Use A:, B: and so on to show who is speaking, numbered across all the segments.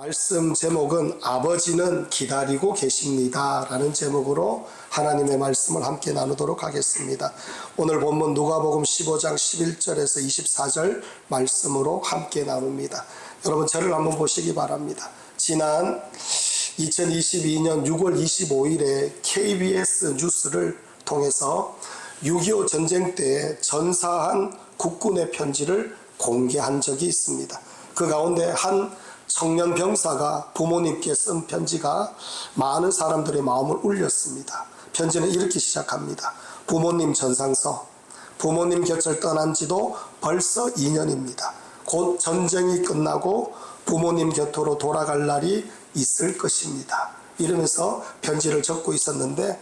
A: 말씀 제목은 아버지는 기다리고 계십니다 라는 제목으로 하나님의 말씀을 함께 나누도록 하겠습니다. 오늘 본문 누가복음 15장 11절에서 24절 말씀으로 함께 나눕니다. 여러분 저를 한번 보시기 바랍니다. 지난 2022년 6월 25일에 KBS 뉴스를 통해서 6.25 전쟁 때 전사한 국군의 편지를 공개한 적이 있습니다. 그 가운데 한 청년 병사가 부모님께 쓴 편지가 많은 사람들의 마음을 울렸습니다. 편지는 이렇게 시작합니다. 부모님 전상서, 부모님 곁을 떠난 지도 벌써 2년입니다. 곧 전쟁이 끝나고 부모님 곁으로 돌아갈 날이 있을 것입니다. 이러면서 편지를 적고 있었는데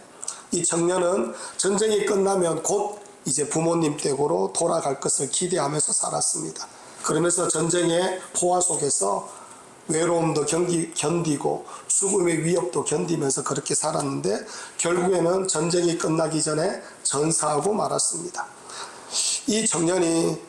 A: 이 청년은 전쟁이 끝나면 곧 이제 부모님 댁으로 돌아갈 것을 기대하면서 살았습니다. 그러면서 전쟁의 포화 속에서 외로움도 견디고 죽음의 위협도 견디면서 그렇게 살았는데 결국에는 전쟁이 끝나기 전에 전사하고 말았습니다. 이 청년이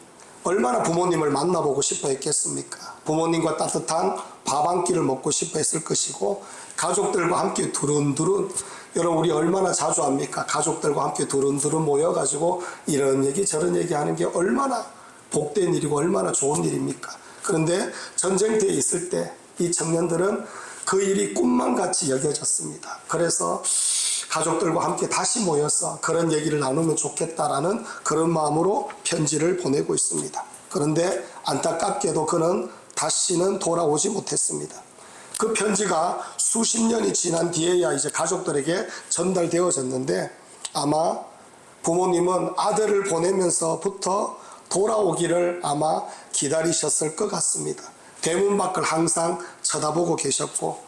A: 얼마나 부모님을 만나보고 싶어 했겠습니까? 부모님과 따뜻한 밥 한 끼를 먹고 싶어 했을 것이고 가족들과 함께 두른두른, 여러분 우리 얼마나 자주 합니까? 가족들과 함께 두른두른 모여가지고 이런 얘기 저런 얘기 하는 게 얼마나 복된 일이고 얼마나 좋은 일입니까? 그런데 전쟁터에 있을 때 이 청년들은 그 일이 꿈만 같이 여겨졌습니다. 그래서 가족들과 함께 다시 모여서 그런 얘기를 나누면 좋겠다라는 그런 마음으로 편지를 보내고 있습니다. 그런데 안타깝게도 그는 다시는 돌아오지 못했습니다. 그 편지가 수십 년이 지난 뒤에야 이제 가족들에게 전달되어졌는데 아마 부모님은 아들을 보내면서부터 돌아오기를 아마 기다리셨을 것 같습니다. 대문 밖을 항상 쳐다보고 계셨고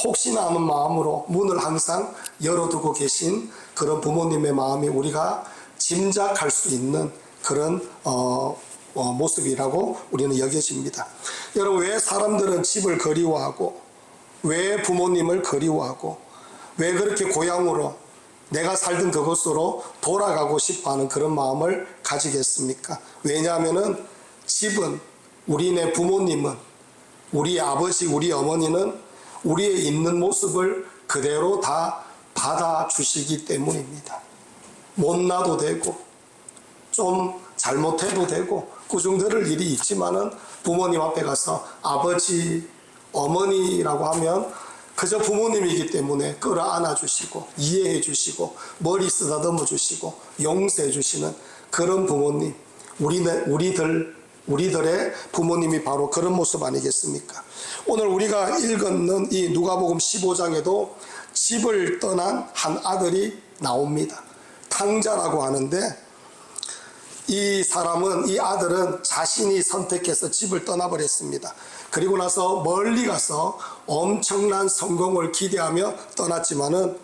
A: 혹시나 하는 마음으로 문을 항상 열어두고 계신 그런 부모님의 마음이 우리가 짐작할 수 있는 그런 모습이라고 우리는 여겨집니다. 여러분 왜 사람들은 집을 그리워하고 왜 부모님을 그리워하고 왜 그렇게 고향으로 내가 살던 그곳으로 돌아가고 싶어하는 그런 마음을 가지겠습니까? 왜냐하면 집은 우리네 부모님은 우리 아버지 우리 어머니는 우리의 있는 모습을 그대로 다 받아주시기 때문입니다. 못나도 되고 좀 잘못해도 되고 꾸중들을 일이 있지만은 부모님 앞에 가서 아버지 어머니라고 하면 그저 부모님이기 때문에 끌어안아 주시고 이해해 주시고 머리 쓰다듬어 주시고 용서해 주시는 그런 부모님, 우리들의 부모님이 바로 그런 모습 아니겠습니까? 오늘 우리가 읽는 이 누가복음 15장에도 집을 떠난 한 아들이 나옵니다. 탕자라고 하는데 이 아들은 자신이 선택해서 집을 떠나버렸습니다. 그리고 나서 멀리 가서 엄청난 성공을 기대하며 떠났지만은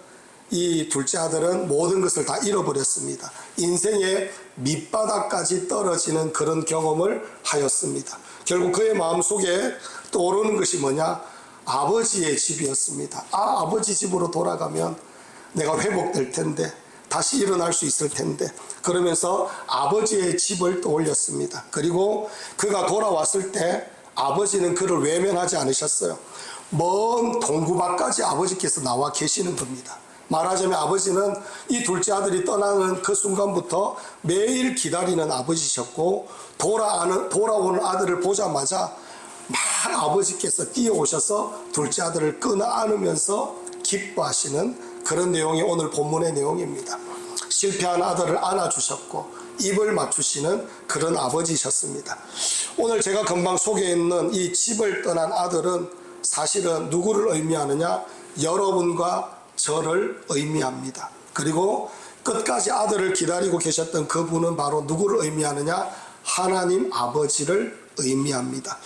A: 이 둘째 아들은 모든 것을 다 잃어버렸습니다. 인생의 밑바닥까지 떨어지는 그런 경험을 하였습니다. 결국 그의 마음속에 떠오르는 것이 뭐냐? 아버지의 집이었습니다. 아버지 집으로 돌아가면 내가 회복될 텐데 다시 일어날 수 있을 텐데 그러면서 아버지의 집을 떠올렸습니다. 그리고 그가 돌아왔을 때 아버지는 그를 외면하지 않으셨어요. 먼 동구밖까지 아버지께서 나와 계시는 겁니다. 말하자면 아버지는 이 둘째 아들이 떠나는 그 순간부터 매일 기다리는 아버지셨고 돌아오는 아들을 보자마자 막 아버지께서 뛰어오셔서 둘째 아들을 끌어안으면서 기뻐하시는 그런 내용이 오늘 본문의 내용입니다. 실패한 아들을 안아주셨고 입을 맞추시는 그런 아버지셨습니다. 오늘 제가 금방 소개했는 이 집을 떠난 아들은 사실은 누구를 의미하느냐? 여러분과 저를 의미합니다. 그리고 끝까지 아들을 기다리고 계셨던 그분은 바로 누구를 의미하느냐? 하나님 아버지를 의미합니다.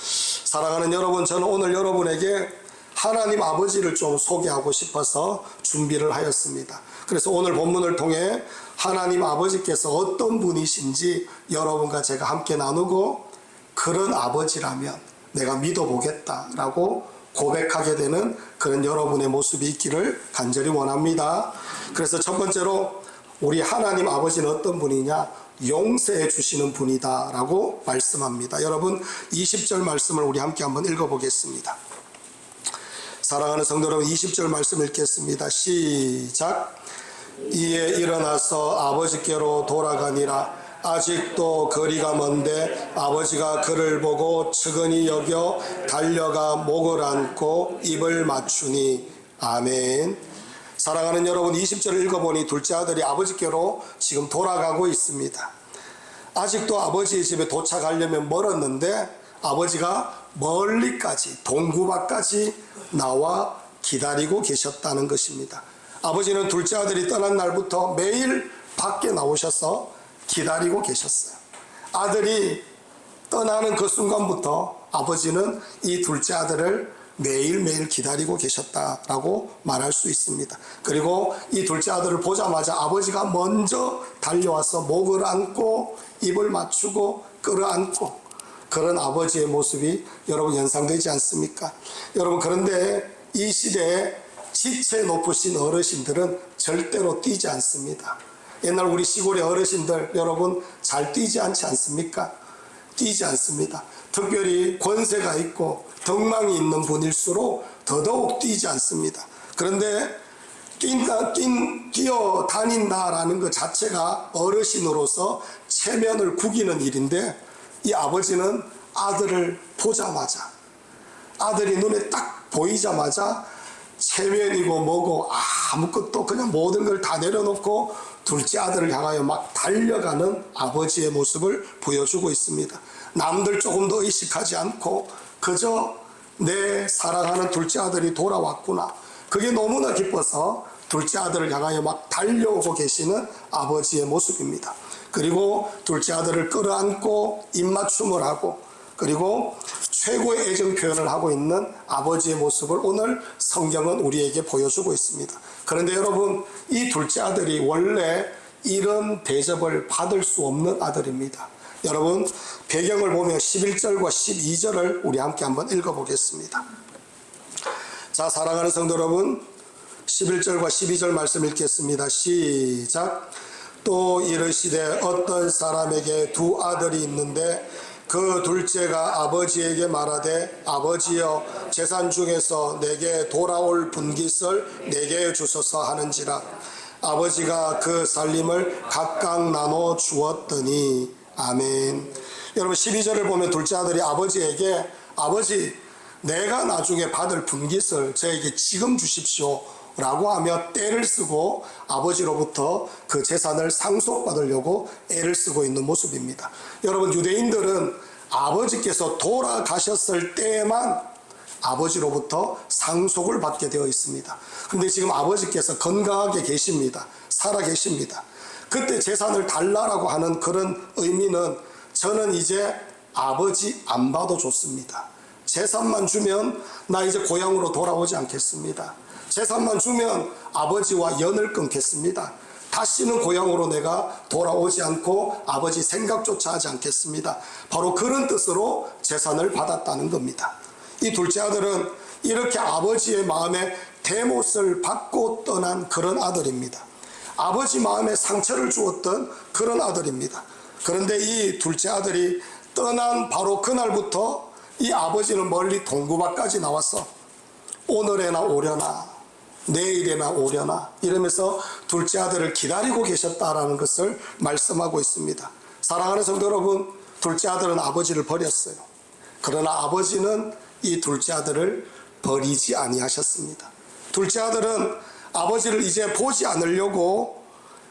A: 사랑하는 여러분, 저는 오늘 여러분에게 하나님 아버지를 좀 소개하고 싶어서 준비를 하였습니다. 그래서 오늘 본문을 통해 하나님 아버지께서 어떤 분이신지 여러분과 제가 함께 나누고 그런 아버지라면 내가 믿어보겠다라고 고백하게 되는 그런 여러분의 모습이 있기를 간절히 원합니다. 그래서 첫 번째로 우리 하나님 아버지는 어떤 분이냐? 용서해 주시는 분이다 라고 말씀합니다. 여러분 20절 말씀을 우리 함께 한번 읽어보겠습니다. 사랑하는 성도 여러분, 20절 말씀 읽겠습니다. 시작. 이에 일어나서 아버지께로 돌아가니라. 아직도 거리가 먼데 아버지가 그를 보고 측은히 여겨 달려가 목을 안고 입을 맞추니. 아멘. 사랑하는 여러분, 20절을 읽어보니 둘째 아들이 아버지께로 지금 돌아가고 있습니다. 아직도 아버지의 집에 도착하려면 멀었는데 아버지가 멀리까지 동구밖까지 나와 기다리고 계셨다는 것입니다. 아버지는 둘째 아들이 떠난 날부터 매일 밖에 나오셔서 기다리고 계셨어요. 아들이 떠나는 그 순간부터 아버지는 이 둘째 아들을 매일매일 기다리고 계셨다라고 말할 수 있습니다. 그리고 이 둘째 아들을 보자마자 아버지가 먼저 달려와서 목을 안고 입을 맞추고 끌어안고, 그런 아버지의 모습이 여러분 연상되지 않습니까? 여러분, 그런데 이 시대에 지체 높으신 어르신들은 절대로 뛰지 않습니다. 옛날 우리 시골의 어르신들 여러분 잘 뛰지 않지 않습니까? 뛰지 않습니다. 특별히 권세가 있고 덕망이 있는 분일수록 더더욱 뛰지 않습니다. 그런데 뛰어다닌다라는 것 자체가 어르신으로서 체면을 구기는 일인데, 이 아버지는 아들을 보자마자, 아들이 눈에 딱 보이자마자 체면이고 뭐고 아무것도 그냥 모든 걸 다 내려놓고 둘째 아들을 향하여 막 달려가는 아버지의 모습을 보여주고 있습니다. 남들 조금도 의식하지 않고 그저 내 사랑하는 둘째 아들이 돌아왔구나, 그게 너무나 기뻐서 둘째 아들을 향하여 막 달려오고 계시는 아버지의 모습입니다. 그리고 둘째 아들을 끌어안고 입맞춤을 하고, 그리고 최고의 애정 표현을 하고 있는 아버지의 모습을 오늘 성경은 우리에게 보여주고 있습니다. 그런데 여러분, 이 둘째 아들이 원래 이런 대접을 받을 수 없는 아들입니다. 여러분, 배경을 보면 11절과 12절을 우리 함께 한번 읽어보겠습니다. 자, 사랑하는 성도 여러분, 11절과 12절 말씀 읽겠습니다. 시작. 또 이르시되 어떤 사람에게 두 아들이 있는데 그 둘째가 아버지에게 말하되 아버지여 재산 중에서 내게 돌아올 분깃을 내게 주소서 하는지라. 아버지가 그 살림을 각각 나눠 주었더니. 아멘. 여러분, 12절을 보면 둘째 아들이 아버지에게 아버지, 내가 나중에 받을 분깃을 저에게 지금 주십시오 라고 하며 떼를 쓰고 아버지로부터 그 재산을 상속받으려고 애를 쓰고 있는 모습입니다. 여러분, 유대인들은 아버지께서 돌아가셨을 때에만 아버지로부터 상속을 받게 되어 있습니다. 근데 지금 아버지께서 건강하게 계십니다. 살아 계십니다. 그때 재산을 달라라고 하는 그런 의미는 저는 이제 아버지 안 봐도 좋습니다. 재산만 주면 나 이제 고향으로 돌아오지 않겠습니다. 재산만 주면 아버지와 연을 끊겠습니다. 다시는 고향으로 내가 돌아오지 않고 아버지 생각조차 하지 않겠습니다. 바로 그런 뜻으로 재산을 받았다는 겁니다. 이 둘째 아들은 이렇게 아버지의 마음에 대못을 받고 떠난 그런 아들입니다. 아버지 마음에 상처를 주었던 그런 아들입니다. 그런데 이 둘째 아들이 떠난 바로 그날부터 이 아버지는 멀리 동구밖까지 나와서 오늘에나 오려나 내일에나 오려나 이러면서 둘째 아들을 기다리고 계셨다라는 것을 말씀하고 있습니다. 사랑하는 성도 여러분, 둘째 아들은 아버지를 버렸어요. 그러나 아버지는 이 둘째 아들을 버리지 아니하셨습니다. 둘째 아들은 아버지를 이제 보지 않으려고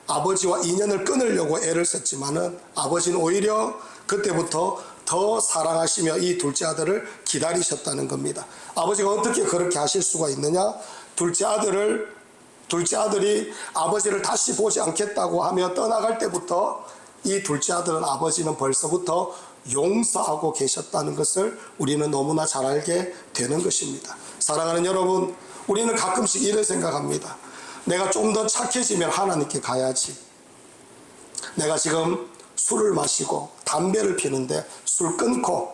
A: 아버지와 인연을 끊으려고 애를 썼지만은 아버지는 오히려 그때부터 더 사랑하시며 이 둘째 아들을 기다리셨다는 겁니다. 아버지가 어떻게 그렇게 하실 수가 있느냐? 둘째 아들이 아버지를 다시 보지 않겠다고 하며 떠나갈 때부터 이 둘째 아들은 아버지는 벌써부터 용서하고 계셨다는 것을 우리는 너무나 잘 알게 되는 것입니다. 사랑하는 여러분, 우리는 가끔씩 이런 생각합니다. 내가 좀 더 착해지면 하나님께 가야지. 내가 지금 술을 마시고 담배를 피는데 술 끊고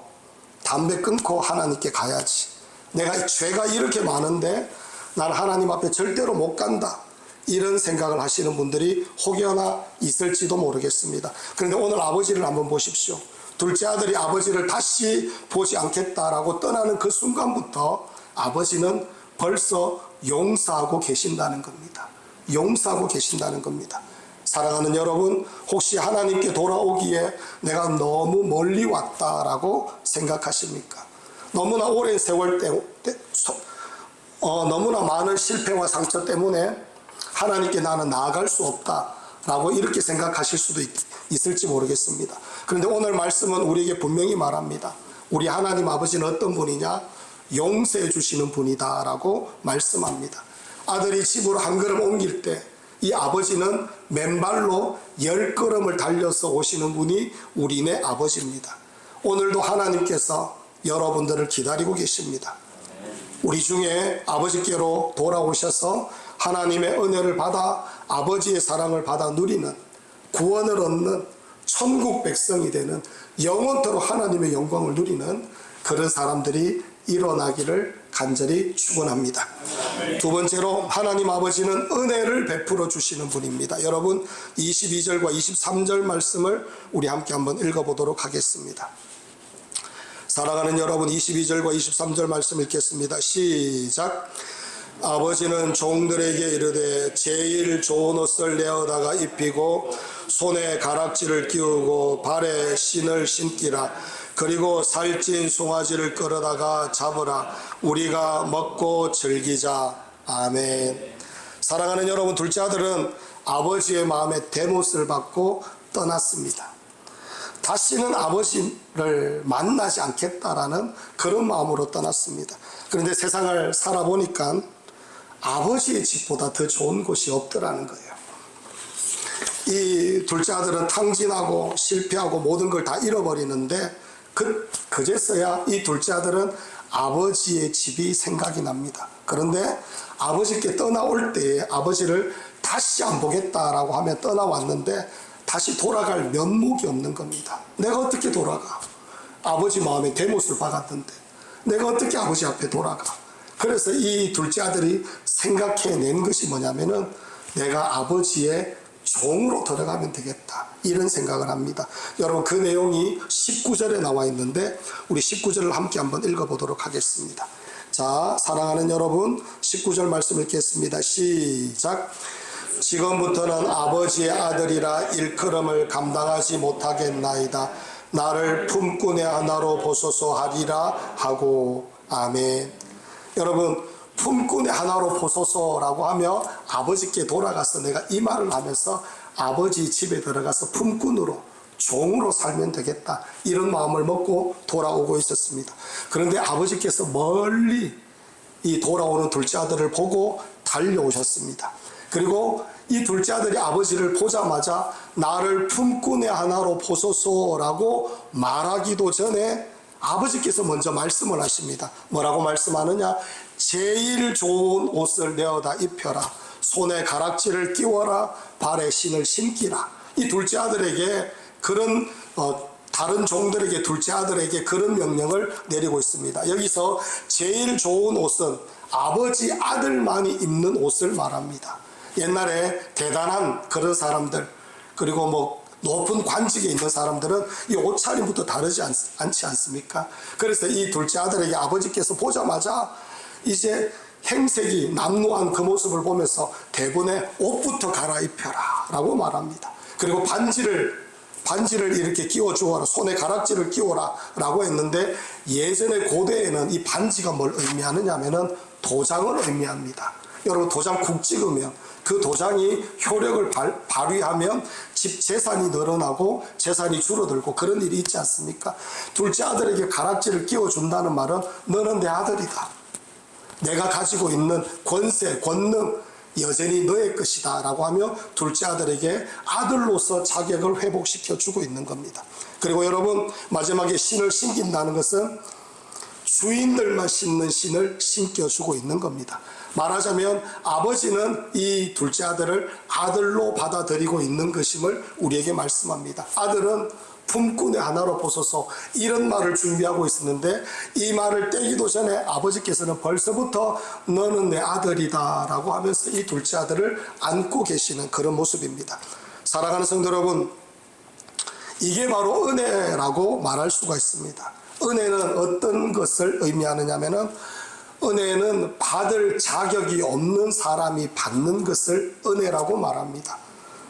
A: 담배 끊고 하나님께 가야지. 내가 죄가 이렇게 많은데 난 하나님 앞에 절대로 못 간다. 이런 생각을 하시는 분들이 혹여나 있을지도 모르겠습니다. 그런데 오늘 아버지를 한번 보십시오. 둘째 아들이 아버지를 다시 보지 않겠다라고 떠나는 그 순간부터 아버지는 벌써 용서하고 계신다는 겁니다. 용서하고 계신다는 겁니다. 사랑하는 여러분, 혹시 하나님께 돌아오기에 내가 너무 멀리 왔다라고 생각하십니까? 너무나 오랜 세월 너무나 많은 실패와 상처 때문에 하나님께 나는 나아갈 수 없다라고 이렇게 생각하실 수도 있을지 모르겠습니다. 그런데 오늘 말씀은 우리에게 분명히 말합니다. 우리 하나님 아버지는 어떤 분이냐? 용서해 주시는 분이다 라고 말씀합니다. 아들이 집으로 한 걸음 옮길 때 이 아버지는 맨발로 10걸음을 달려서 오시는 분이 우리네 아버지입니다. 오늘도 하나님께서 여러분들을 기다리고 계십니다. 우리 중에 아버지께로 돌아오셔서 하나님의 은혜를 받아 아버지의 사랑을 받아 누리는, 구원을 얻는 천국 백성이 되는, 영원토록 하나님의 영광을 누리는 그런 사람들이 일어나기를 간절히 축원합니다. 두 번째로 하나님 아버지는 은혜를 베풀어 주시는 분입니다. 여러분 22절과 23절 말씀을 우리 함께 한번 읽어보도록 하겠습니다. 사랑하는 여러분, 22절과 23절 말씀 읽겠습니다. 시작. 아버지는 종들에게 이르되 제일 좋은 옷을 내어다가 입히고 손에 가락지를 끼우고 발에 신을 신기라. 그리고 살찐 송아지를 끌어다가 잡으라. 우리가 먹고 즐기자. 아멘. 사랑하는 여러분, 둘째 아들은 아버지의 마음에 대못을 받고 떠났습니다. 다시는 아버지를 만나지 않겠다라는 그런 마음으로 떠났습니다. 그런데 세상을 살아보니까 아버지의 집보다 더 좋은 곳이 없더라는 거예요. 이 둘째 아들은 탕진하고 실패하고 모든 걸 다 잃어버리는데 그제서야 이 둘째 아들은 아버지의 집이 생각이 납니다. 그런데 아버지께 떠나올 때에 아버지를 다시 안 보겠다라고 하며 떠나왔는데 다시 돌아갈 면목이 없는 겁니다. 내가 어떻게 돌아가? 아버지 마음에 대못을 박았는데 내가 어떻게 아버지 앞에 돌아가? 그래서 이 둘째 아들이 생각해낸 것이 뭐냐면은 내가 아버지의 종으로 들어가면 되겠다, 이런 생각을 합니다. 여러분, 그 내용이 19절에 나와 있는데 우리 19절을 함께 한번 읽어보도록 하겠습니다. 자, 사랑하는 여러분, 19절 말씀 읽겠습니다. 시작. 지금부터는 아버지의 아들이라 일컬음을 감당하지 못하겠나이다. 나를 품꾼의 하나로 보소서 하리라 하고. 아멘. 여러분, 품꾼의 하나로 보소서라고 하며 아버지께 돌아가서 내가 이 말을 하면서 아버지 집에 들어가서 품꾼으로, 종으로 살면 되겠다, 이런 마음을 먹고 돌아오고 있었습니다. 그런데 아버지께서 멀리 이 돌아오는 둘째 아들을 보고 달려오셨습니다. 그리고 이 둘째 아들이 아버지를 보자마자 나를 품꾼의 하나로 보소서라고 말하기도 전에 아버지께서 먼저 말씀을 하십니다. 뭐라고 말씀하느냐? 제일 좋은 옷을 내어다 입혀라. 손에 가락지를 끼워라. 발에 신을 신기라. 이 둘째 아들에게 그런 다른 종들에게, 둘째 아들에게 그런 명령을 내리고 있습니다. 여기서 제일 좋은 옷은 아버지 아들만이 입는 옷을 말합니다. 옛날에 대단한 그런 사람들, 그리고 높은 관직에 있는 사람들은 이 옷차림부터 다르지 않지 않습니까? 그래서 이 둘째 아들에게 아버지께서 보자마자 이제 행색이 남루한 그 모습을 보면서 대번에 옷부터 갈아입혀라 라고 말합니다. 그리고 반지를 이렇게 끼워 주어라, 손에 가락지를 끼워라 라고 했는데, 예전에 고대에는 이 반지가 뭘 의미하느냐 하면은 도장을 의미합니다. 여러분, 도장 국 찍으면 그 도장이 효력을 발휘하면 집 재산이 늘어나고 재산이 줄어들고 그런 일이 있지 않습니까? 둘째 아들에게 가락지를 끼워준다는 말은 너는 내 아들이다, 내가 가지고 있는 권세, 권능 여전히 너의 것이다 라고 하며 둘째 아들에게 아들로서 자격을 회복시켜 주고 있는 겁니다. 그리고 여러분, 마지막에 신을 신긴다는 것은 주인들만 신는 신을 신겨주고 있는 겁니다. 말하자면 아버지는 이 둘째 아들을 아들로 받아들이고 있는 것임을 우리에게 말씀합니다. 아들은 품꾼의 하나로 보소서, 이런 말을 준비하고 있었는데 이 말을 떼기도 전에 아버지께서는 벌써부터 너는 내 아들이다 라고 하면서 이 둘째 아들을 안고 계시는 그런 모습입니다. 사랑하는 성도 여러분, 이게 바로 은혜라고 말할 수가 있습니다. 은혜는 어떤 것을 의미하느냐면은 은혜는 받을 자격이 없는 사람이 받는 것을 은혜라고 말합니다.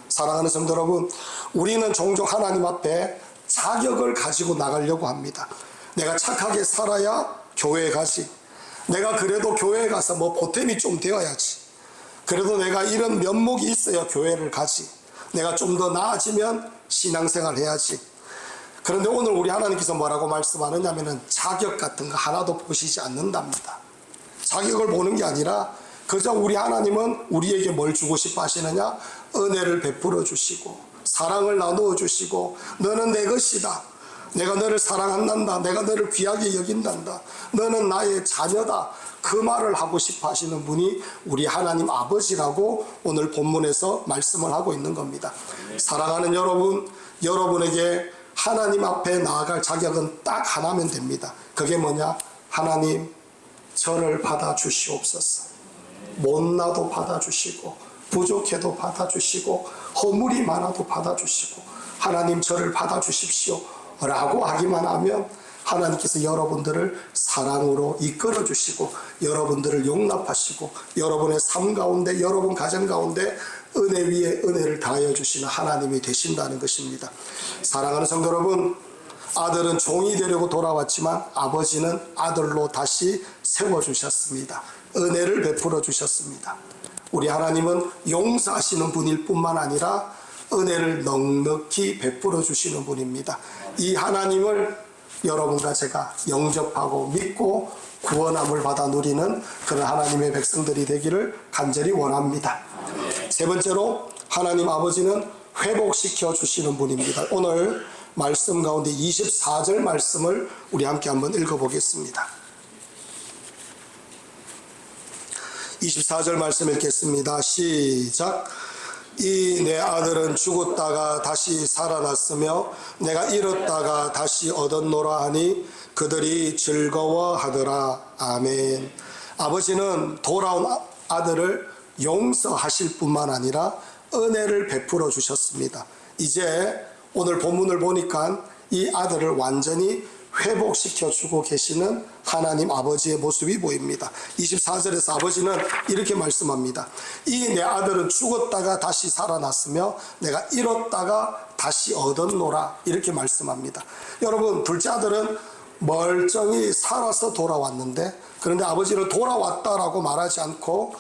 A: 사랑하는 성도 여러분, 우리는 종종 하나님 앞에 자격을 가지고 나가려고 합니다. 내가 착하게 살아야 교회에 가지. 내가 그래도 교회에 가서 뭐 보탬이 좀 되어야지. 그래도 내가 이런 면목이 있어야 교회를 가지. 내가 좀 더 나아지면 신앙생활 해야지. 그런데 오늘 우리 하나님께서 뭐라고 말씀하느냐면은 자격 같은 거 하나도 보시지 않는답니다. 자격을 보는 게 아니라 그저 우리 하나님은 우리에게 뭘 주고 싶어 하시느냐? 은혜를 베풀어 주시고 사랑을 나누어 주시고 너는 내 것이다. 내가 너를 사랑한단다. 내가 너를 귀하게 여긴단다. 너는 나의 자녀다. 그 말을 하고 싶어 하시는 분이 우리 하나님 아버지라고 오늘 본문에서 말씀을 하고 있는 겁니다. 사랑하는 여러분, 여러분에게 하나님 앞에 나아갈 자격은 딱 하나면 됩니다. 그게 뭐냐? 하나님, 저를 받아주시옵소서. 못나도 받아주시고 부족해도 받아주시고 허물이 많아도 받아주시고 하나님 저를 받아주십시오 라고 하기만 하면 하나님께서 여러분들을 사랑으로 이끌어 주시고 여러분들을 용납하시고 여러분의 삶 가운데 여러분 가정 가운데 은혜 위에 은혜를 다하여 주시는 하나님이 되신다는 것입니다. 사랑하는 성도 여러분, 아들은 종이 되려고 돌아왔지만 아버지는 아들로 다시 세워주셨습니다. 은혜를 베풀어 주셨습니다. 우리 하나님은 용서하시는 분일 뿐만 아니라 은혜를 넉넉히 베풀어 주시는 분입니다. 이 하나님을 여러분과 제가 영접하고 믿고 구원함을 받아 누리는 그런 하나님의 백성들이 되기를 간절히 원합니다. 세 번째로 하나님 아버지는 회복시켜 주시는 분입니다. 오늘 말씀 가운데 24절 말씀을 우리 함께 한번 읽어보겠습니다. 24절 말씀 읽겠습니다. 시작. 이 내 아들은 죽었다가 다시 살아났으며 내가 잃었다가 다시 얻었노라 하니 그들이 즐거워하더라. 아멘. 아버지는 돌아온 아들을 용서하실 뿐만 아니라 은혜를 베풀어 주셨습니다. 이제 오늘 본문을 보니까 이 아들을 완전히 회복시켜 주고 계시는 하나님 아버지의 모습이 보입니다. 24절에서 아버지는 이렇게 말씀합니다. 이 내 아들은 죽었다가 다시 살아났으며 내가 잃었다가 다시 얻었노라. 이렇게 말씀합니다. 여러분, 둘째 아들은 멀쩡히 살아서 돌아왔는데 그런데 아버지는 돌아왔다라고 말하지 않고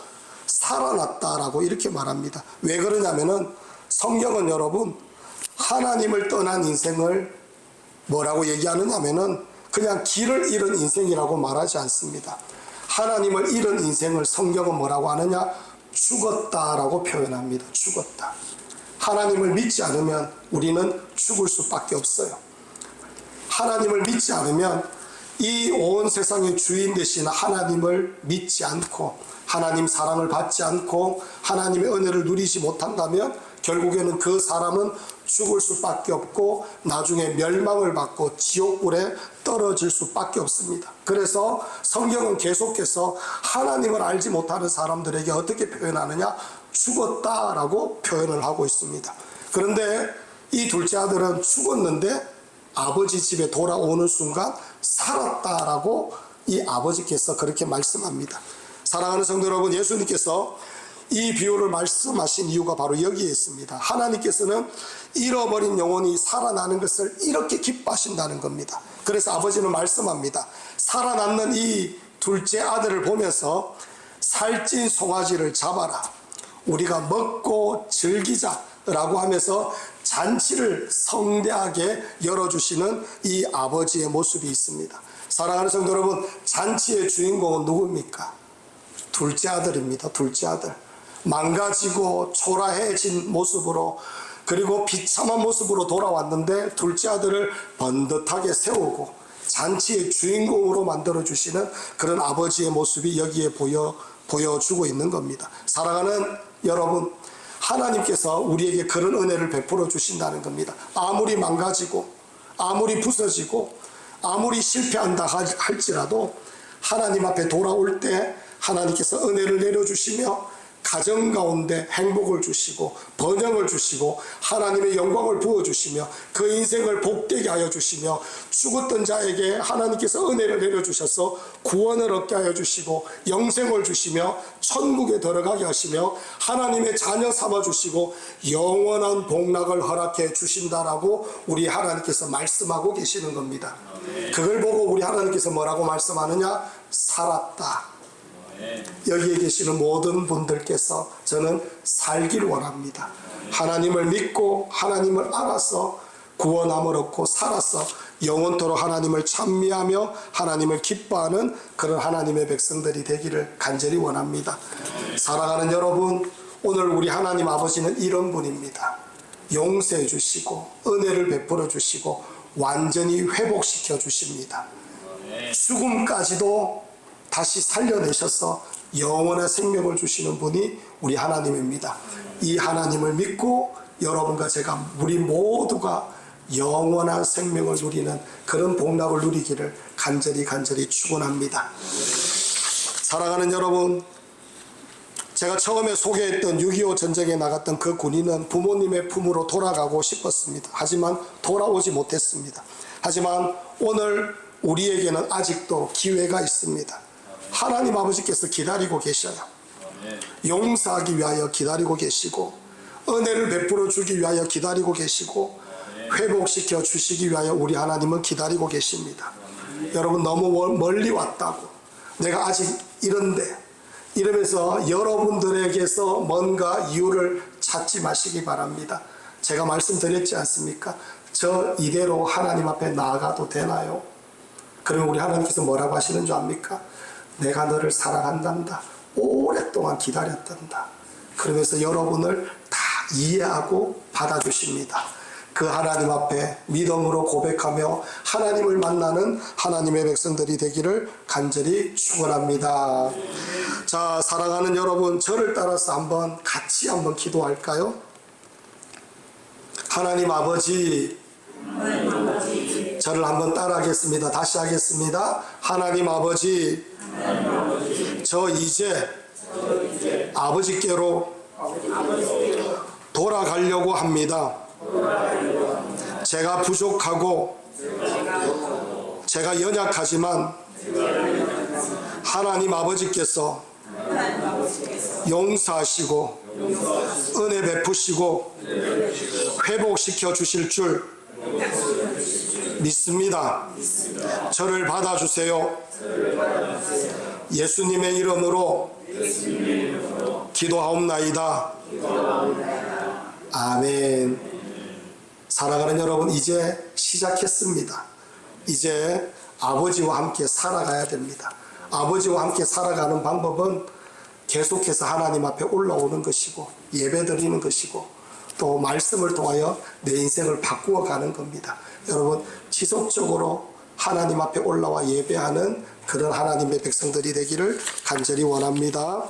A: 살아났다라고 이렇게 말합니다. 왜 그러냐면은 성경은 여러분 하나님을 떠난 인생을 뭐라고 얘기하느냐면은 그냥 길을 잃은 인생이라고 말하지 않습니다. 하나님을 잃은 인생을 성경은 뭐라고 하느냐? 죽었다라고 표현합니다. 죽었다. 하나님을 믿지 않으면 우리는 죽을 수밖에 없어요. 하나님을 믿지 않으면 이 온 세상의 주인 되시는 하나님을 믿지 않고 하나님 사랑을 받지 않고 하나님의 은혜를 누리지 못한다면 결국에는 그 사람은 죽을 수밖에 없고 나중에 멸망을 받고 지옥불에 떨어질 수밖에 없습니다. 그래서 성경은 계속해서 하나님을 알지 못하는 사람들에게 어떻게 표현하느냐? 죽었다라고 표현을 하고 있습니다. 그런데 이 둘째 아들은 죽었는데 아버지 집에 돌아오는 순간 살았다라고 이 아버지께서 그렇게 말씀합니다. 사랑하는 성도 여러분, 예수님께서 이 비유를 말씀하신 이유가 바로 여기에 있습니다. 하나님께서는 잃어버린 영혼이 살아나는 것을 이렇게 기뻐하신다는 겁니다. 그래서 아버지는 말씀합니다. 살아남는 이 둘째 아들을 보면서 살찐 송아지를 잡아라. 우리가 먹고 즐기자라고 하면서 잔치를 성대하게 열어주시는 이 아버지의 모습이 있습니다. 사랑하는 성도 여러분, 잔치의 주인공은 누굽니까? 둘째 아들입니다. 둘째 아들. 망가지고 초라해진 모습으로 그리고 비참한 모습으로 돌아왔는데 둘째 아들을 번듯하게 세우고 잔치의 주인공으로 만들어주시는 그런 아버지의 모습이 여기에 보여주고 있는 겁니다. 사랑하는 여러분, 하나님께서 우리에게 그런 은혜를 베풀어 주신다는 겁니다. 아무리 망가지고 아무리 부서지고 아무리 실패한다 할지라도 하나님 앞에 돌아올 때 하나님께서 은혜를 내려주시며 가정 가운데 행복을 주시고 번영을 주시고 하나님의 영광을 부어주시며 그 인생을 복되게 하여 주시며 죽었던 자에게 하나님께서 은혜를 내려주셔서 구원을 얻게 하여 주시고 영생을 주시며 천국에 들어가게 하시며 하나님의 자녀 삼아 주시고 영원한 복락을 허락해 주신다라고 우리 하나님께서 말씀하고 계시는 겁니다. 그걸 보고 우리 하나님께서 뭐라고 말씀하느냐? 살았다. 여기에 계시는 모든 분들께서 저는 살기를 원합니다. 하나님을 믿고 하나님을 알아서 구원함을 얻고 살아서 영원토록 하나님을 찬미하며 하나님을 기뻐하는 그런 하나님의 백성들이 되기를 간절히 원합니다. 사랑하는 여러분, 오늘 우리 하나님 아버지는 이런 분입니다. 용서해 주시고 은혜를 베풀어 주시고 완전히 회복시켜 주십니다. 죽음까지도 다시 살려내셔서 영원한 생명을 주시는 분이 우리 하나님입니다. 이 하나님을 믿고 여러분과 제가 우리 모두가 영원한 생명을 누리는 그런 복락을 누리기를 간절히 축원합니다. 사랑하는 여러분, 제가 처음에 소개했던 6.25 전쟁에 나갔던 그 군인은 부모님의 품으로 돌아가고 싶었습니다. 하지만 돌아오지 못했습니다. 하지만 오늘 우리에게는 아직도 기회가 있습니다. 하나님 아버지께서 기다리고 계셔요. 용서하기 위하여 기다리고 계시고 은혜를 베풀어 주기 위하여 기다리고 계시고 회복시켜 주시기 위하여 우리 하나님은 기다리고 계십니다. 여러분, 너무 멀리 왔다고 내가 아직 이런데 이러면서 여러분들에게서 뭔가 이유를 찾지 마시기 바랍니다. 제가 말씀드렸지 않습니까? 저 이대로 하나님 앞에 나아가도 되나요? 그러면 우리 하나님께서 뭐라고 하시는 줄 압니까? 내가 너를 사랑한단다. 오랫동안 기다렸단다. 그러면서 여러분을 다 이해하고 받아주십니다. 그 하나님 앞에 믿음으로 고백하며 하나님을 만나는 하나님의 백성들이 되기를 간절히 축원합니다. 자, 사랑하는 여러분, 저를 따라서 같이 한번 기도할까요? 하나님 아버지, 저를 한번 따라하겠습니다. 다시 하겠습니다. 하나님 아버지, 저 이제 아버지께로 돌아가려고 합니다. 제가 부족하고 제가 연약하지만 하나님 아버지께서 용서하시고 은혜 베푸시고 회복시켜 주실 줄 믿습니다. 저를 받아주세요. 예수님의 이름으로 기도하옵나이다. 아멘. 사랑하는 여러분, 이제 시작했습니다. 이제 아버지와 함께 살아가야 됩니다. 아버지와 함께 살아가는 방법은 계속해서 하나님 앞에 올라오는 것이고 예배 드리는 것이고 또 말씀을 통하여 내 인생을 바꾸어 가는 겁니다. 여러분, 지속적으로 하나님 앞에 올라와 예배하는 그런 하나님의 백성들이 되기를 간절히 원합니다.